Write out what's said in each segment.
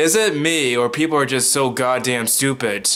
Is it me, or people are just so goddamn stupid?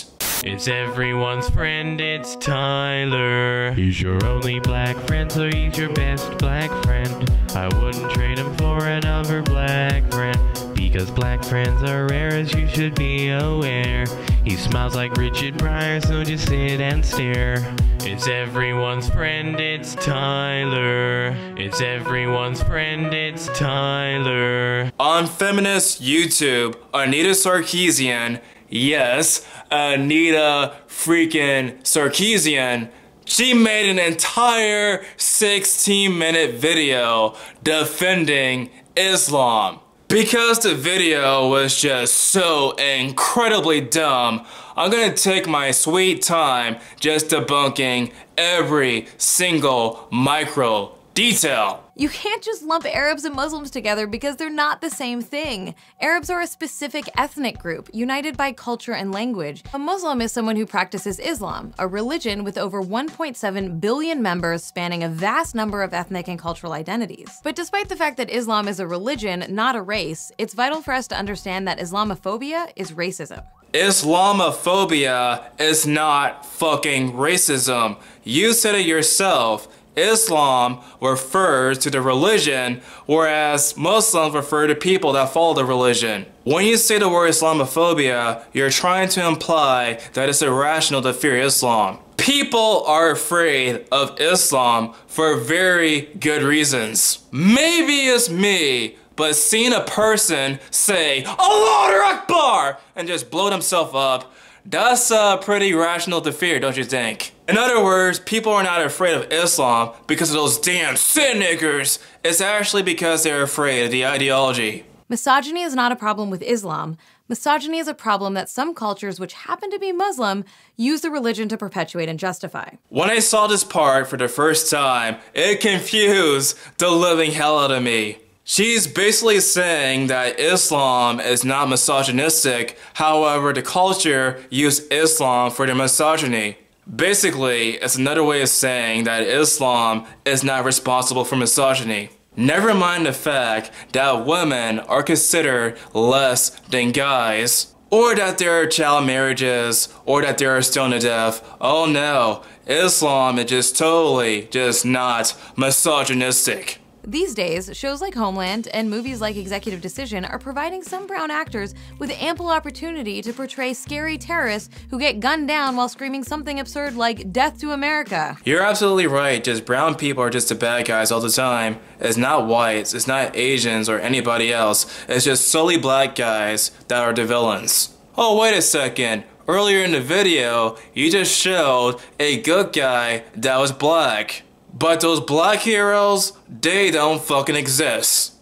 It's everyone's friend, it's Tyler. He's your only black friend, so he's your best black friend. I wouldn't trade him for another black friend, because black friends are rare, as you should be aware. He smiles like Richard Pryor, so just sit and stare. It's everyone's friend, it's Tyler. It's everyone's friend, it's Tyler. On feminist YouTube, Anita Sarkeesian, yes, Anita freaking Sarkeesian, she made an entire 16-minute video defending Islam. Because the video was just so incredibly dumb, I'm gonna take my sweet time just debunking every single micro detail. You can't just lump Arabs and Muslims together because they're not the same thing. Arabs are a specific ethnic group, united by culture and language. A Muslim is someone who practices Islam, a religion with over 1.7 billion members spanning a vast number of ethnic and cultural identities. But despite the fact that Islam is a religion, not a race, it's vital for us to understand that Islamophobia is racism. Islamophobia is not fucking racism. You said it yourself. Islam refers to the religion, whereas Muslims refer to people that follow the religion. When you say the word Islamophobia, you're trying to imply that it's irrational to fear Islam. People are afraid of Islam for very good reasons. Maybe it's me, but seeing a person say, Allahu Akbar, and just blow themselves up, that's pretty rational to fear, don't you think? In other words, people are not afraid of Islam because of those damn sin niggers. It's actually because they're afraid of the ideology. Misogyny is not a problem with Islam. Misogyny is a problem that some cultures, which happen to be Muslim, use the religion to perpetuate and justify. When I saw this part for the first time, it confused the living hell out of me. She's basically saying that Islam is not misogynistic, however, the culture used Islam for their misogyny. Basically, it's another way of saying that Islam is not responsible for misogyny. Never mind the fact that women are considered less than guys, or that there are child marriages, or that there are stoned to death. Oh no, Islam is just totally just not misogynistic. These days, shows like Homeland and movies like Executive Decision are providing some brown actors with ample opportunity to portray scary terrorists who get gunned down while screaming something absurd like "Death to America." You're absolutely right, just brown people are just the bad guys all the time. It's not whites, it's not Asians or anybody else, it's just solely black guys that are the villains. Oh, wait a second. Earlier in the video, you just showed a good guy that was black. But those black heroes, they don't fucking exist.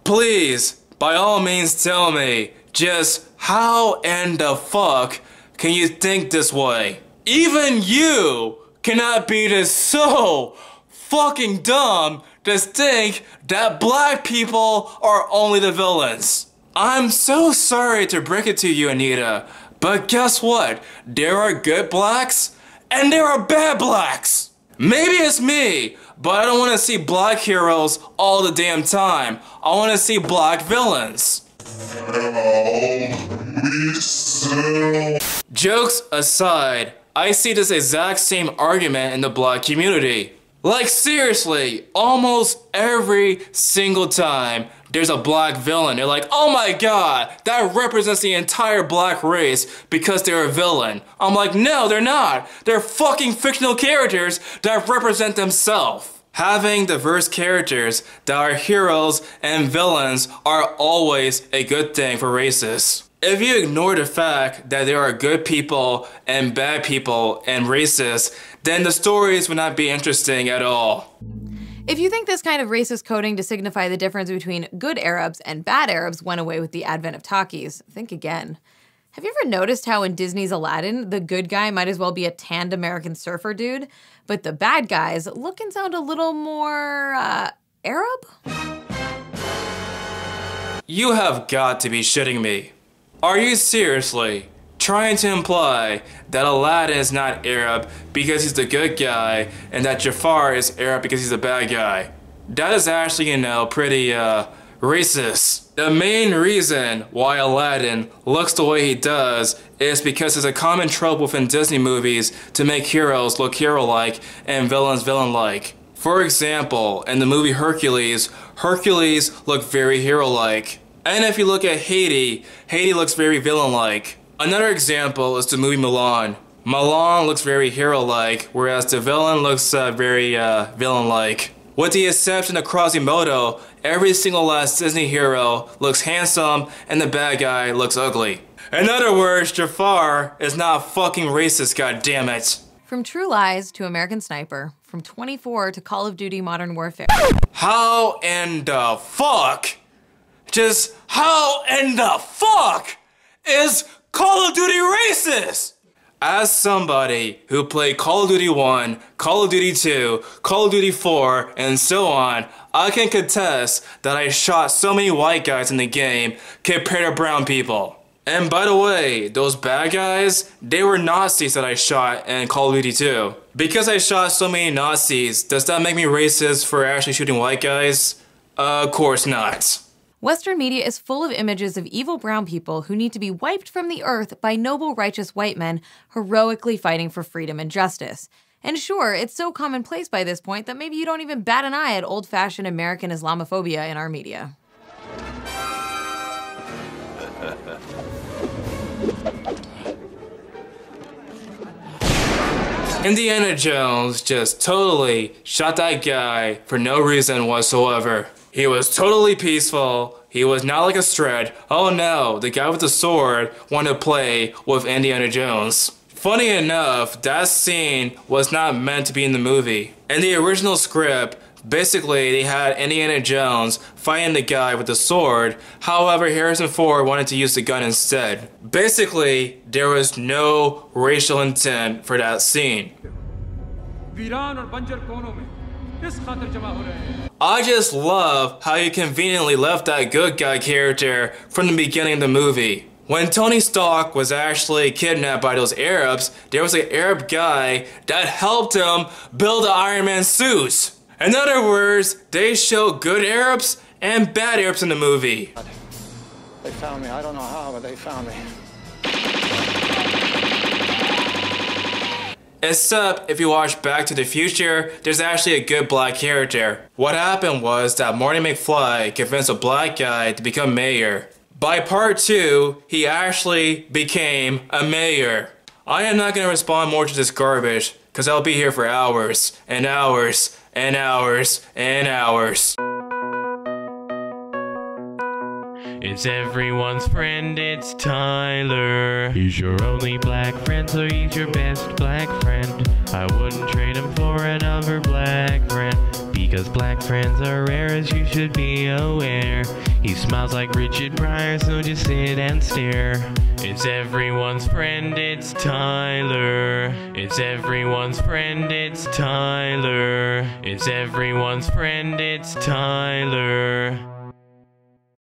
Please, by all means tell me, just how in the fuck can you think this way? Even you cannot be this so fucking dumb to think that black people are only the villains. I'm so sorry to break it to you, Anita, but guess what? There are good blacks and there are bad blacks. Maybe it's me, but I don't want to see black heroes all the damn time. I want to see black villains. Jokes aside, I see this exact same argument in the black community. Like seriously, almost every single time there's a black villain, they're like, oh my god, that represents the entire black race because they're a villain. I'm like, no, they're not. They're fucking fictional characters that represent themselves. Having diverse characters that are heroes and villains are always a good thing for racists. If you ignore the fact that there are good people and bad people and racists, then the stories would not be interesting at all. If you think this kind of racist coding to signify the difference between good Arabs and bad Arabs went away with the advent of talkies, think again. Have you ever noticed how in Disney's Aladdin, the good guy might as well be a tanned American surfer dude, but the bad guys look and sound a little more, Arab? You have got to be shitting me. Are you seriously trying to imply that Aladdin is not Arab because he's the good guy and that Jafar is Arab because he's the bad guy? That is actually, you know, pretty racist. The main reason why Aladdin looks the way he does is because it's a common trope within Disney movies to make heroes look hero-like and villains villain-like. For example, in the movie Hercules, Hercules looked very hero-like. And if you look at Haiti, Haiti looks very villain-like. Another example is the movie Mulan. Mulan looks very hero-like, whereas the villain looks very villain-like. With the exception of Quasimodo, every single last Disney hero looks handsome and the bad guy looks ugly. In other words, Jafar is not fucking racist, goddammit. From True Lies to American Sniper, from 24 to Call of Duty Modern Warfare. How in the fuck? Just how in the fuck is Call of Duty racist? As somebody who played Call of Duty 1, Call of Duty 2, Call of Duty 4, and so on, I can contest that I shot so many white guys in the game compared to brown people. And by the way, those bad guys, they were Nazis that I shot in Call of Duty 2. Because I shot so many Nazis, does that make me racist for actually shooting white guys? Of course not. Western media is full of images of evil brown people who need to be wiped from the earth by noble, righteous white men heroically fighting for freedom and justice. And sure, it's so commonplace by this point that maybe you don't even bat an eye at old-fashioned American Islamophobia in our media. Indiana Jones just totally shot that guy for no reason whatsoever. He was totally peaceful. He was not like a threat. Oh no, the guy with the sword wanted to play with Indiana Jones. Funny enough, that scene was not meant to be in the movie. In the original script, basically they had Indiana Jones fighting the guy with the sword. However, Harrison Ford wanted to use the gun instead. Basically, there was no racial intent for that scene. I just love how you conveniently left that good guy character from the beginning of the movie. When Tony Stark was actually kidnapped by those Arabs, there was an Arab guy that helped him build the Iron Man suit. In other words, they show good Arabs and bad Arabs in the movie. They found me. I don't know how, but they found me. Except if you watch Back to the Future, there's actually a good black character. What happened was that Marty McFly convinced a black guy to become mayor. By part 2, he actually became a mayor. I am not going to respond more to this garbage, because I'll be here for hours, and hours, and hours, and hours. It's everyone's friend, it's Tyler. He's your only black friend, so he's your best black friend. I wouldn't trade him for another black friend, because black friends are rare, as you should be aware. He smiles like Richard Pryor, so just sit and stare. It's everyone's friend, it's Tyler. It's everyone's friend, it's Tyler. It's everyone's friend, it's Tyler.